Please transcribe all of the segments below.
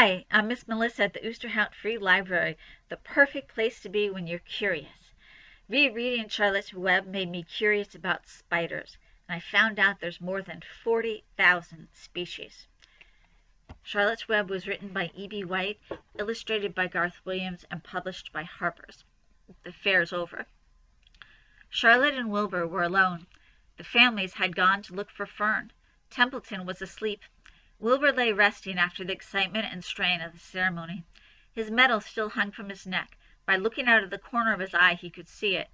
Hi, I'm Miss Melissa at the Oosterhout Free Library, the perfect place to be when you're curious. Rereading Charlotte's Web made me curious about spiders, and I found out there's more than 40,000 species. Charlotte's Web was written by E.B. White, illustrated by Garth Williams, and published by Harper's. The fair's over. Charlotte and Wilbur were alone. The families had gone to look for Fern. Templeton was asleep. Wilbur lay resting after the excitement and strain of the ceremony. His medal still hung from his neck. By looking out of the corner of his eye he could see it.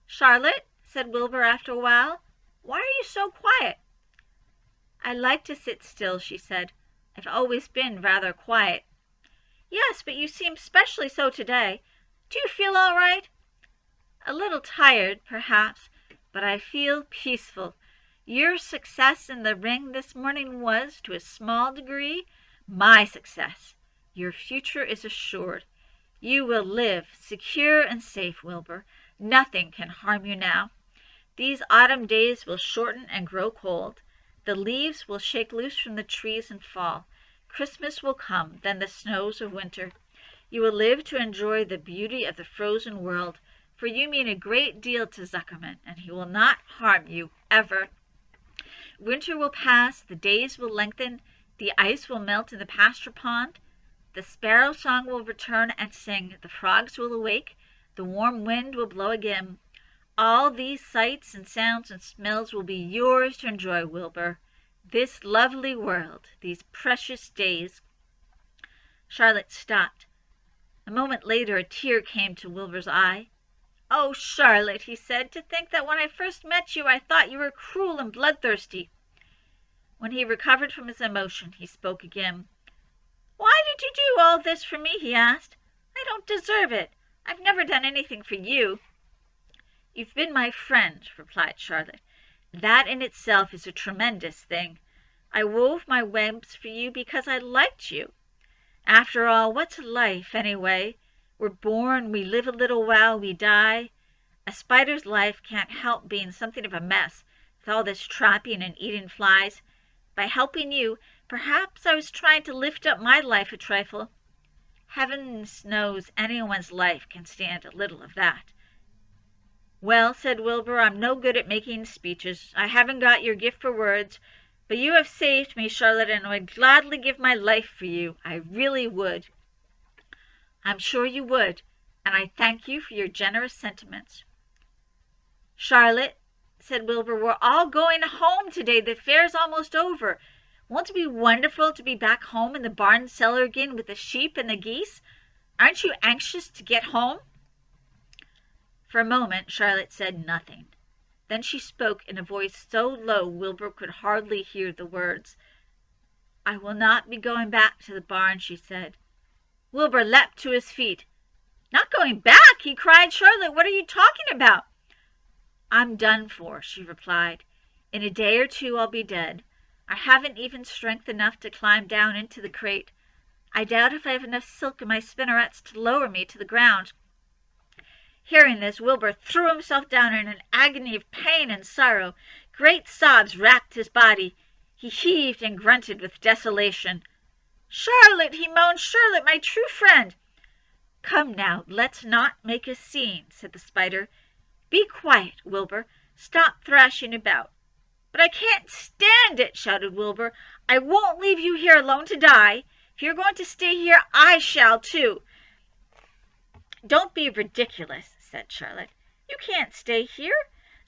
"Charlotte," said Wilbur after a while, "why are you so quiet?" "I like to sit still," she said. "I've always been rather quiet." "Yes, but you seem specially so today. Do you feel all right?" "A little tired, perhaps, but I feel peaceful. Your success in the ring this morning was, to a small degree, my success. Your future is assured. You will live secure and safe, Wilbur. Nothing can harm you now. These autumn days will shorten and grow cold. The leaves will shake loose from the trees and fall. Christmas will come, then the snows of winter. You will live to enjoy the beauty of the frozen world, for you mean a great deal to Zuckerman, and he will not harm you, ever. Winter will pass, the days will lengthen, the ice will melt in the pasture pond, the sparrow song will return and sing, the frogs will awake, the warm wind will blow again. All these sights and sounds and smells will be yours to enjoy, Wilbur. This lovely world, these precious days." Charlotte stopped. A moment later a tear came to Wilbur's eye. "Oh, Charlotte," he said, "to think that when I first met you I thought you were cruel and bloodthirsty." When he recovered from his emotion he spoke again. "Why did you do all this for me?" he asked. "I don't deserve it. I've never done anything for you." "You've been my friend," replied Charlotte. "That in itself is a tremendous thing. I wove my webs for you because I liked you. After all, what's life, anyway? We're born, we live a little while, we die. A spider's life can't help being something of a mess, with all this trapping and eating flies. By helping you, perhaps I was trying to lift up my life a trifle. Heavens knows anyone's life can stand a little of that." "Well," said Wilbur, "I'm no good at making speeches. I haven't got your gift for words. But you have saved me, Charlotte, and I would gladly give my life for you. I really would." "I'm sure you would, and I thank you for your generous sentiments." "Charlotte," said Wilbur, "we're all going home today. The fair's almost over. Won't it be wonderful to be back home in the barn cellar again with the sheep and the geese? Aren't you anxious to get home?" For a moment Charlotte said nothing. Then she spoke in a voice so low Wilbur could hardly hear the words. "I will not be going back to the barn," she said. Wilbur leapt to his feet. "Not going back?" he cried. "Charlotte, what are you talking about?" "I'm done for," she replied. "In a day or two I'll be dead. I haven't even strength enough to climb down into the crate. I doubt if I have enough silk in my spinnerets to lower me to the ground." Hearing this, Wilbur threw himself down in an agony of pain and sorrow. Great sobs racked his body. He heaved and grunted with desolation. "Charlotte," he moaned, "Charlotte, my true friend." "Come now, let's not make a scene," said the spider. "Be quiet, Wilbur. Stop thrashing about." "But I can't stand it," shouted Wilbur. "I won't leave you here alone to die. If you're going to stay here, I shall too." "Don't be ridiculous," said Charlotte. "You can't stay here.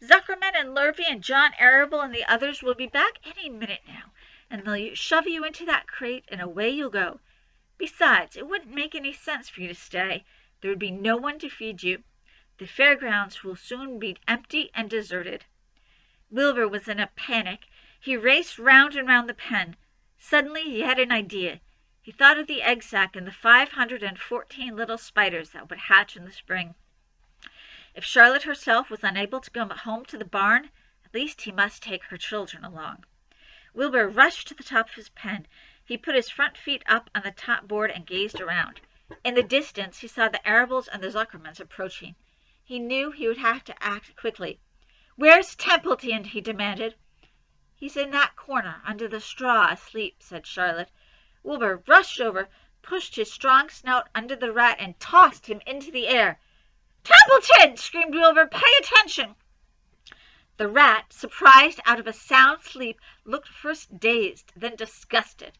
Zuckerman and Lurvy and John Arable and the others will be back any minute now, and they'll shove you into that crate, and away you'll go. Besides, it wouldn't make any sense for you to stay. There would be no one to feed you. The fairgrounds will soon be empty and deserted." Wilbur was in a panic. He raced round and round the pen. Suddenly he had an idea. He thought of the egg sack and the 514 little spiders that would hatch in the spring. If Charlotte herself was unable to go home to the barn, at least he must take her children along. Wilbur rushed to the top of his pen. He put his front feet up on the top board and gazed around. In the distance he saw the Arables and the Zuckermans approaching. He knew he would have to act quickly. "Where's Templeton?" he demanded. "He's in that corner under the straw asleep," said Charlotte. Wilbur rushed over, pushed his strong snout under the rat and tossed him into the air. "Templeton!" screamed Wilbur. "Pay attention!" The rat, surprised out of a sound sleep, looked first dazed, then disgusted.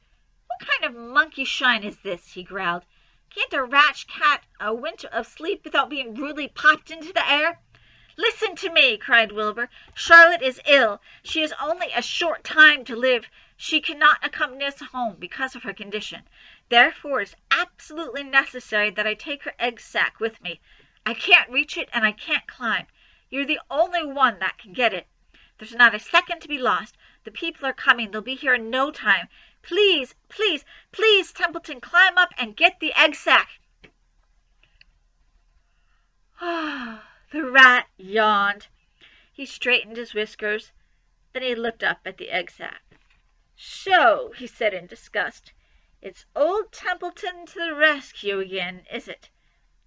"What kind of monkey shine is this?" he growled. "Can't a rat catch a wink of sleep without being rudely popped into the air?" "Listen to me!" cried Wilbur. "Charlotte is ill. She has only a short time to live. She cannot accompany us home because of her condition. Therefore it is absolutely necessary that I take her egg sack with me. I can't reach it, and I can't climb. You're the only one that can get it. There's not a second to be lost. The people are coming. They'll be here in no time. Please, please, please, Templeton, climb up and get the egg sack." The rat yawned. He straightened his whiskers. Then he looked up at the egg sack. "So," he said in disgust, "it's old Templeton to the rescue again, is it?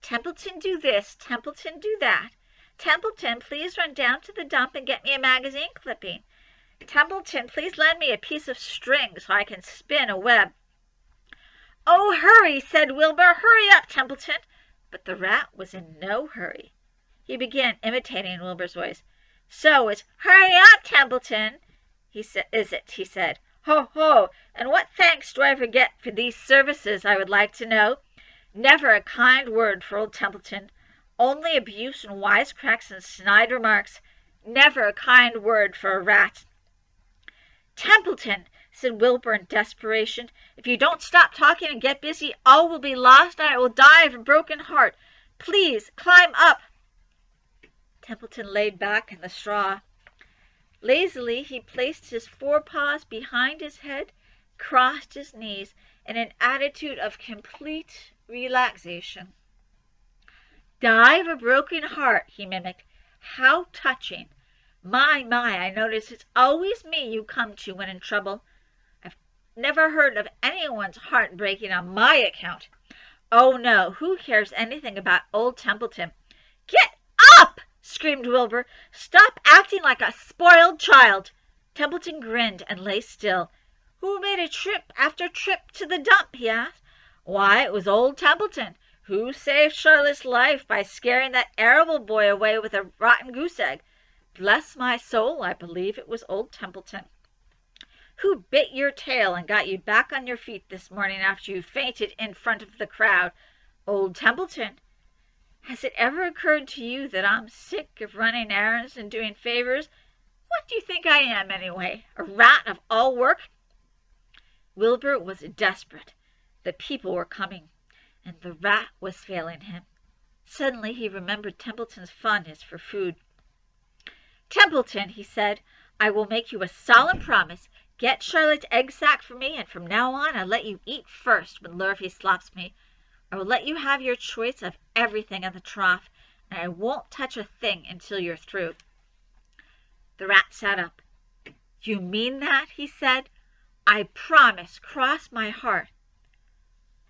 Templeton, do this. Templeton, do that. Templeton, please run down to the dump and get me a magazine clipping. Templeton, please lend me a piece of string so I can spin a web." "Oh, hurry," said Wilbur. "Hurry up, Templeton." But the rat was in no hurry. He began imitating Wilbur's voice. "So it's 'Hurry up, Templeton,' is it?" he said. "Ho, ho! And what thanks do I ever get for these services, I would like to know? Never a kind word for old Templeton. Only abuse and wisecracks and snide remarks. Never a kind word for a rat." "Templeton," said Wilbur in desperation, "if you don't stop talking and get busy, all will be lost and I will die of a broken heart. Please climb up." Templeton laid back in the straw. Lazily he placed his forepaws behind his head, crossed his knees in an attitude of complete relaxation. "Die of a broken heart," he mimicked. "How touching! My, I notice it's always me you come to when in trouble. I've never heard of anyone's heart breaking on my account. Oh, no, who cares anything about old Templeton?" "Get up!" screamed Wilbur. "Stop acting like a spoiled child." Templeton grinned and lay still. "Who made a trip after trip to the dump?" he asked. "Why, it was old Templeton. Who saved Charlotte's life by scaring that Arable boy away with a rotten goose egg? Bless my soul, I believe it was old Templeton." "Who bit your tail and got you back on your feet this morning after you fainted in front of the crowd?" "Old Templeton." "Has it ever occurred to you that I'm sick of running errands and doing favors? What do you think I am, anyway? A rat of all work?" Wilbur was desperate. The people were coming, and the rat was failing him. Suddenly he remembered Templeton's fondness for food. "Templeton," he said, "I will make you a solemn promise. Get Charlotte's egg sack for me, and from now on I'll let you eat first when Lurvy slops me. I will let you have your choice of everything in the trough, and I won't touch a thing until you're through." The rat sat up. "You mean that?" he said. "I promise, cross my heart."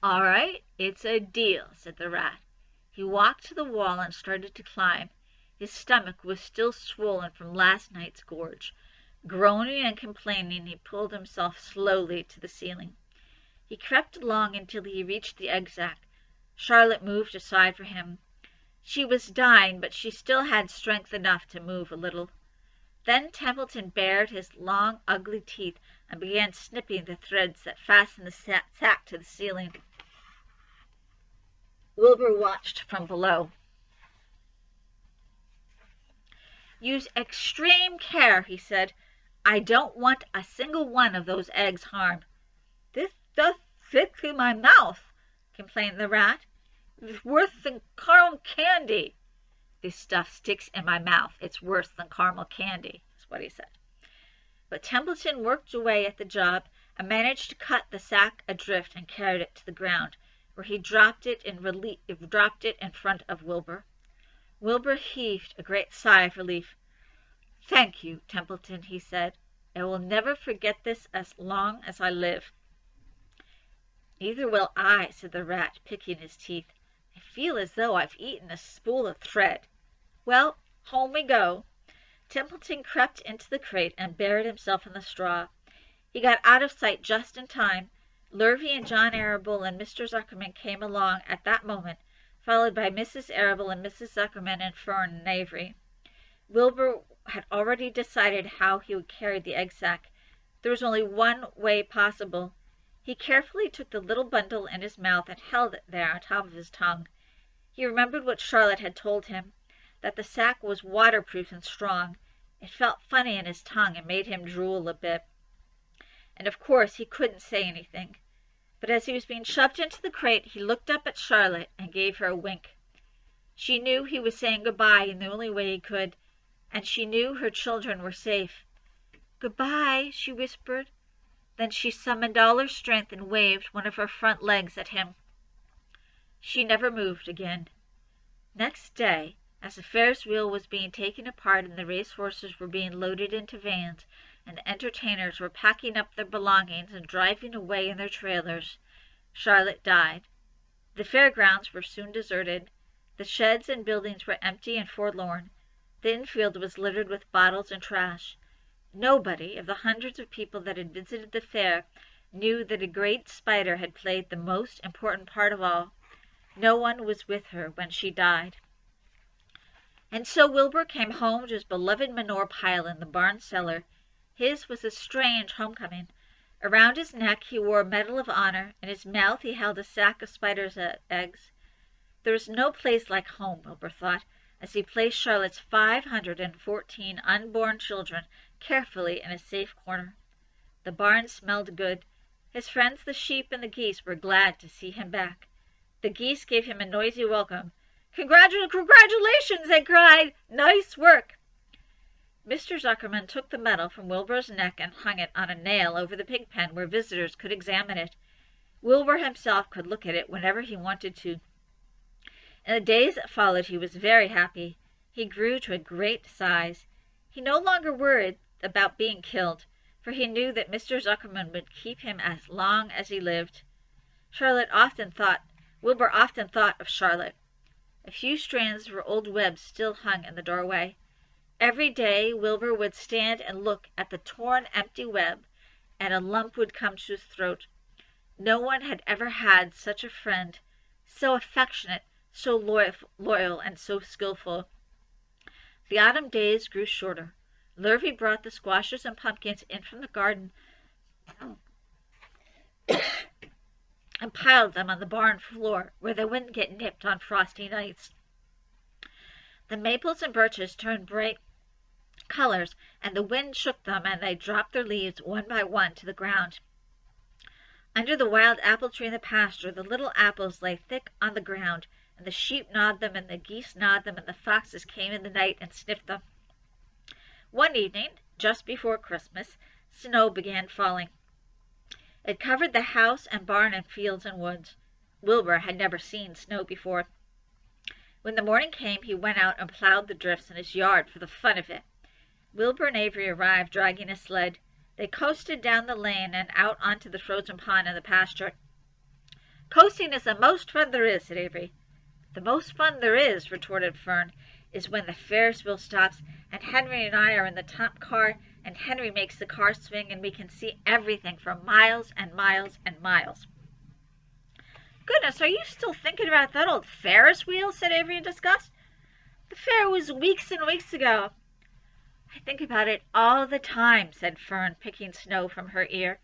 "All right, it's a deal," said the rat. He walked to the wall and started to climb. His stomach was still swollen from last night's gorge. Groaning and complaining, he pulled himself slowly to the ceiling. He crept along until he reached the egg sack. Charlotte moved aside for him. She was dying, but she still had strength enough to move a little. Then Templeton bared his long, ugly teeth and began snipping the threads that fastened the sack to the ceiling. Wilbur watched from below. "Use extreme care," he said. "I don't want a single one of those eggs harmed." "This does stick to my mouth," complained the rat. "It's worse than caramel candy." "This stuff sticks in my mouth. It's worse than caramel candy," is what he said. But Templeton worked away at the job and managed to cut the sack adrift and carried it to the ground, where he dropped it in front of Wilbur. Wilbur heaved a great sigh of relief. "Thank you, Templeton," he said. "I will never forget this as long as I live." "Neither will I," said the rat, picking his teeth. "I feel as though I've eaten a spool of thread. Well, home we go." Templeton crept into the crate and buried himself in the straw. He got out of sight just in time. Lurvy and John Arable and Mr. Zuckerman came along at that moment, followed by Mrs. Arable and Mrs. Zuckerman and Fern and Avery. Wilbur had already decided how he would carry the egg sack. There was only one way possible. He carefully took the little bundle in his mouth and held it there on top of his tongue. He remembered what Charlotte had told him, that the sack was waterproof and strong. It felt funny in his tongue and made him drool a bit. And of course he couldn't say anything. But as he was being shoved into the crate, he looked up at Charlotte and gave her a wink. She knew he was saying goodbye in the only way he could, and she knew her children were safe. "Goodbye," she whispered. Then she summoned all her strength and waved one of her front legs at him. She never moved again. Next day, as the Ferris wheel was being taken apart and the race horses were being loaded into vans, and the entertainers were packing up their belongings and driving away in their trailers, Charlotte died. The fairgrounds were soon deserted. The sheds and buildings were empty and forlorn. The infield was littered with bottles and trash. Nobody of the hundreds of people that had visited the fair knew that a great spider had played the most important part of all. No one was with her when she died. And so Wilbur came home to his beloved manure pile in the barn cellar. His was a strange homecoming. Around his neck he wore a Medal of Honor. In his mouth he held a sack of spider's eggs. There was no place like home, Wilbur thought, as he placed Charlotte's 514 unborn children carefully in a safe corner. The barn smelled good. His friends, the sheep and the geese, were glad to see him back. The geese gave him a noisy welcome. Congratulations, they cried. Nice work. Mr. Zuckerman took the medal from Wilbur's neck and hung it on a nail over the pig pen where visitors could examine it. Wilbur himself could look at it whenever he wanted to. In the days that followed he was very happy. He grew to a great size. He no longer worried about being killed, for he knew that Mr. Zuckerman would keep him as long as he lived. Wilbur often thought of Charlotte. A few strands of her old web still hung in the doorway. Every day Wilbur would stand and look at the torn, empty web, and a lump would come to his throat. No one had ever had such a friend, so affectionate, so loyal, and so skillful. The autumn days grew shorter. Lurvy brought the squashes and pumpkins in from the garden and piled them on the barn floor where they wouldn't get nipped on frosty nights. The maples and birches turned bright colors, and the wind shook them, and they dropped their leaves one by one to the ground. Under the wild apple tree in the pasture, the little apples lay thick on the ground, and the sheep gnawed them, and the geese gnawed them, and the foxes came in the night and sniffed them. One evening, just before Christmas, snow began falling. It covered the house and barn and fields and woods. Wilbur had never seen snow before. When the morning came, he went out and plowed the drifts in his yard for the fun of it. Wilbur and Avery arrived dragging a sled. They coasted down the lane and out onto the frozen pond in the pasture. "Coasting is the most fun there is," said Avery. "The most fun there is," retorted Fern, "is when the Ferris wheel stops and Henry and I are in the top car and Henry makes the car swing and we can see everything for miles and miles and miles." "Goodness, are you still thinking about that old Ferris wheel?" said Avery in disgust. "The fair was weeks and weeks ago." "I think about it all the time," said Fern, picking snow from her ear.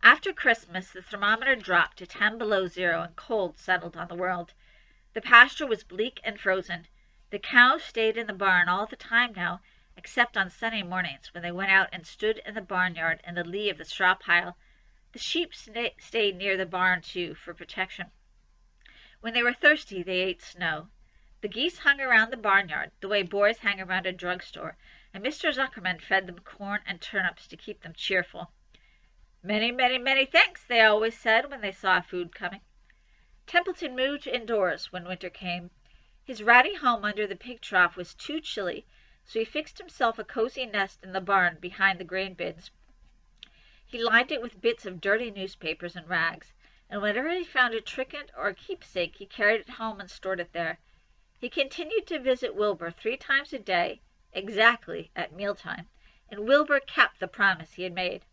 After Christmas, the thermometer dropped to 10 below zero and cold settled on the world. The pasture was bleak and frozen. The cows stayed in the barn all the time now, except on Sunday mornings when they went out and stood in the barnyard in the lee of the straw pile. The sheep stayed near the barn, too, for protection. When they were thirsty, they ate snow. The geese hung around the barnyard, the way boys hang around a drugstore, and Mr. Zuckerman fed them corn and turnips to keep them cheerful. "Many, many, many thanks," they always said when they saw food coming. Templeton moved indoors when winter came. His ratty home under the pig trough was too chilly, so he fixed himself a cozy nest in the barn behind the grain bins. He lined it with bits of dirty newspapers and rags, and whenever he found a trinket or a keepsake, he carried it home and stored it there. He continued to visit Wilbur 3 times a day, exactly at mealtime, and Wilbur kept the promise he had made.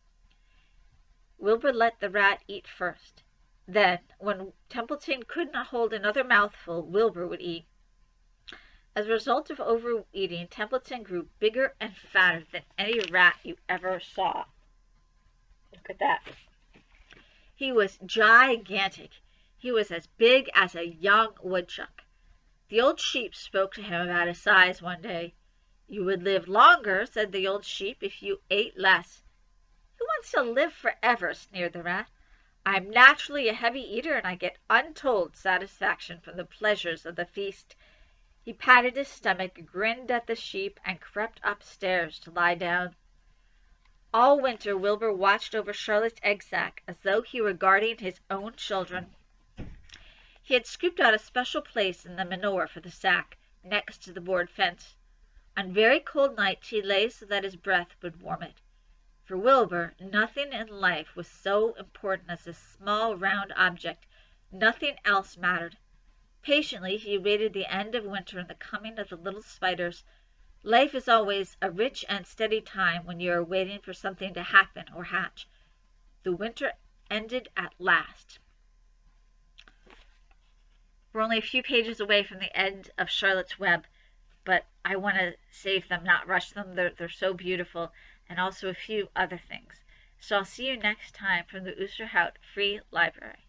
Wilbur let the rat eat first. Then, when Templeton could not hold another mouthful, Wilbur would eat. As a result of overeating, Templeton grew bigger and fatter than any rat you ever saw. Look at that. He was gigantic. He was as big as a young woodchuck. The old sheep spoke to him about his size one day. "You would live longer," said the old sheep, "if you ate less." "Who wants to live forever?" sneered the rat. "I'm naturally a heavy eater, and I get untold satisfaction from the pleasures of the feast." He patted his stomach, grinned at the sheep, and crept upstairs to lie down. All winter Wilbur watched over Charlotte's egg sack as though he were guarding his own children. He had scooped out a special place in the manure for the sack, next to the board fence. On very cold nights he lay so that his breath would warm it. For Wilbur, nothing in life was so important as this small round object. Nothing else mattered. Patiently he waited the end of winter and the coming of the little spiders. Life is always a rich and steady time when you are waiting for something to happen or hatch. The winter ended at last. We're only a few pages away from the end of Charlotte's Web, but I want to save them, not rush them. They're so beautiful, and also a few other things. So I'll see you next time from the Oosterhout Free Library.